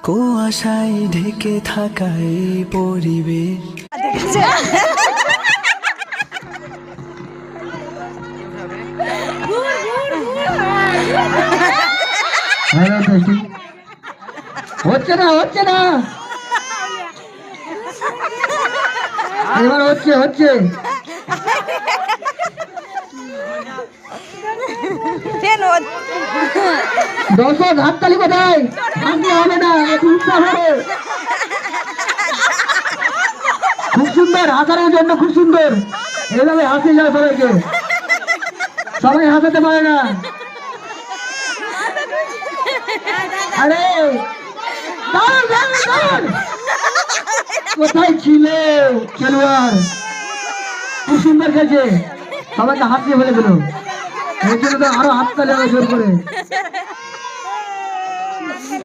কুয়াশায় ঢেকে থাকা এই পরিবেশ। হচ্ছে না হচ্ছে না, এবার হচ্ছে হচ্ছে। দর্শক হাততালি কোথায়? ভাঙলে হবে না, একটু উৎসাহ হবে। খুব সুন্দর, হাসানোর জন্য খুব সুন্দর। এইভাবে হাসি যায় সবাইকে, সবাই হাসাতে পারে না। আরে দাঁড়ান, দাঁড়ান, দাঁড়ান। কোথায় ছিল খেলোয়াড়? খুব সুন্দর খেলছে, সবাইকে হাসিয়ে ফেলে দিল। এই জন্য তো আরো হাততালি হবে জোর করে।